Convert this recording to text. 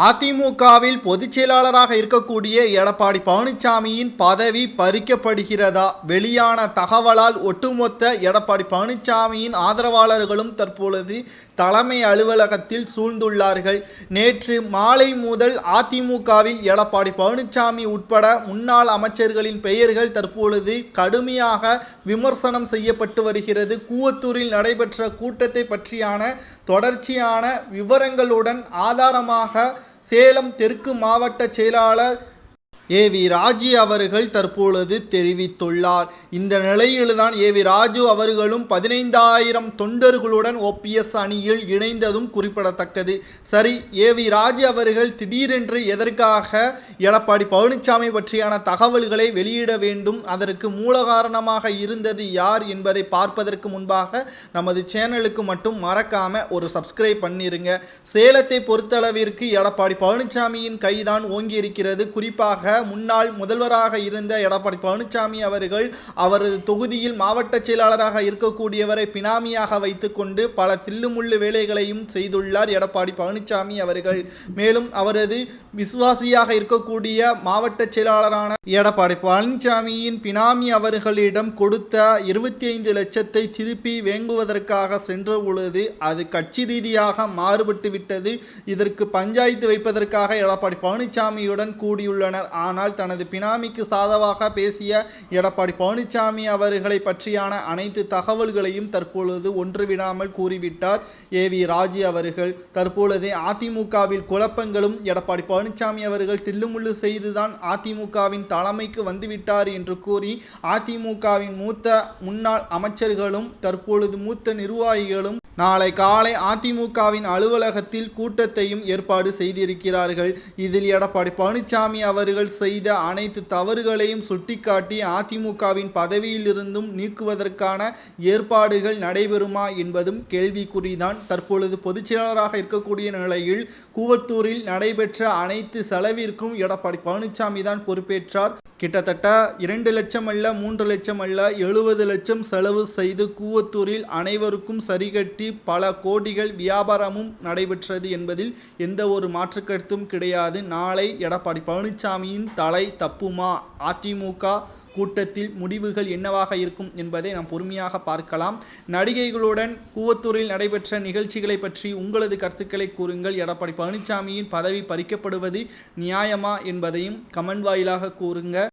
அதிமுகவில் பொதுச் செயலாளராக இருக்கக்கூடிய எடப்பாடி பழனிசாமியின் பதவி பறிக்கப்படுகிறதா? வெளியான தகவலால் ஒட்டுமொத்த எடப்பாடி பழனிசாமியின் ஆதரவாளர்களும் தற்பொழுது தலைமை அலுவலகத்தில் சூழ்ந்துள்ளார்கள். நேற்று மாலை முதல் அதிமுகவில் எடப்பாடி பழனிசாமி உட்பட முன்னாள் அமைச்சர்களின் பெயர்கள் தற்பொழுது கடுமையாக விமர்சனம் செய்யப்பட்டு வருகிறது. கூவத்தூரில் நடைபெற்ற கூட்டத்தை பற்றியான தொடர்ச்சியான விவரங்களுடன் ஆதாரமாக சேலம் தெற்கு மாவட்ட செயலாளர் ஏவி ராஜு அவர்கள் தற்பொழுது தெரிவித்துள்ளார். இந்த நிலையில்தான் ஏவி ராஜு அவர்களும் 15,000 தொண்டர்களுடன் OPS அணியில் இணைந்ததும் குறிப்பிடத்தக்கது. சரி, ஏவி ராஜு அவர்கள் திடீரென்று எதற்காக எடப்பாடி பழனிசாமி பற்றியான தகவல்களை வெளியிட வேண்டும்? அதற்கு மூல காரணமாக இருந்தது யார் என்பதை பார்ப்பதற்கு முன்பாக நமது சேனலுக்கு மட்டும் மறக்காம ஒரு சப்ஸ்கிரைப் பண்ணிருங்க. சேலத்தை பொறுத்தளவிற்கு எடப்பாடி பழனிசாமியின் கைதான் ஓங்கி இருக்கிறது. குறிப்பாக முன்னாள் முதல்வராக இருந்த எடப்பாடி பழனிசாமி அவர்கள் அவரது தொகுதியில் மாவட்ட செயலாளராக இருக்கக்கூடியவரை பினாமியாக வைத்துக்கொண்டு பல தில்லுமுள்ளு வேலைகளையும் செய்துள்ளார் எடப்பாடி பழனிசாமி அவர்கள். மேலும் அவரது விசுவாசியாக இருக்கக்கூடிய மாவட்ட செயலாளரான எடப்பாடி பழனிசாமியின் பினாமி அவர்களிடம் கொடுத்த 25 லட்சத்தை திருப்பி வேங்குவதற்காக சென்ற பொழுது அது கட்சி ரீதியாக மாறுபட்டு விட்டது. இதற்கு பஞ்சாயத்து வைப்பதற்காக எடப்பாடி பழனிசாமியுடன் கூடியுள்ளனர். ஆனால் தனது பினாமிக்கு சாதகமாக பேசிய எடப்பாடி பழனிசாமி அவர்களை பற்றியான அனைத்து தகவல்களையும் தற்பொழுது ஒன்றுவிடாமல் கூறிவிட்டார் ஏவி ராஜு அவர்கள். தற்பொழுது அதிமுகவில் குழப்பங்களும் எடப்பாடி பழனிசாமி அவர்கள் தில்லுமுள்ளு செய்துதான் அதிமுகவின் தலைமைக்கு வந்துவிட்டார் என்று கூறி அதிமுகவின் மூத்த முன்னாள் அமைச்சர்களும் தற்பொழுது மூத்த நிர்வாகிகளும் நாளை காலை அதிமுகவின் அலுவலகத்தில் கூட்டத்தையும் ஏற்பாடு செய்திருக்கிறார்கள். இதில் எடப்பாடி பழனிசாமி அவர்கள் செய்த அனைத்து தவறுகளையும் சுட்டிக்காட்டி அதிமுகவின் பதவியிலிருந்தும் நீக்குவதற்கான ஏற்பாடுகள் நடைபெறுமா என்பதும் கேள்விக்குறிதான். தற்பொழுது பொதுச் செயலாளராக இருக்கக்கூடிய நிலையில் கூவத்தூரில் நடைபெற்ற அனைத்து செலவிற்கும் எடப்பாடி பழனிசாமி தான் பொறுப்பேற்றார். கிட்டத்தட்ட 2 லட்சம் அல்ல, 3 லட்சம் அல்ல, 70 லட்சம் செலவு செய்து கூவத்தூரில் அனைவருக்கும் சரிகட்டி பல கோடிகள் வியாபாரமும் நடைபெற்றது என்பதில் எந்த ஒரு மாற்று கருத்தும் கிடையாது. நாளை எடப்பாடி பழனிசாமியின் தலை தப்புமா? அதிமுக கூட்டத்தில் முடிவுகள் என்னவாக இருக்கும் என்பதை நாம் பொறுமையாக பார்க்கலாம். நடிகைகளுடன் கூவத்தூரில் நடைபெற்ற நிகழ்ச்சிகளை பற்றி உங்களது கருத்துக்களை கூறுங்கள். எடப்பாடி பழனிசாமியின் பதவி பறிக்கப்படுவது நியாயமா என்பதையும் கமெண்ட் வாயிலாக கூறுங்க.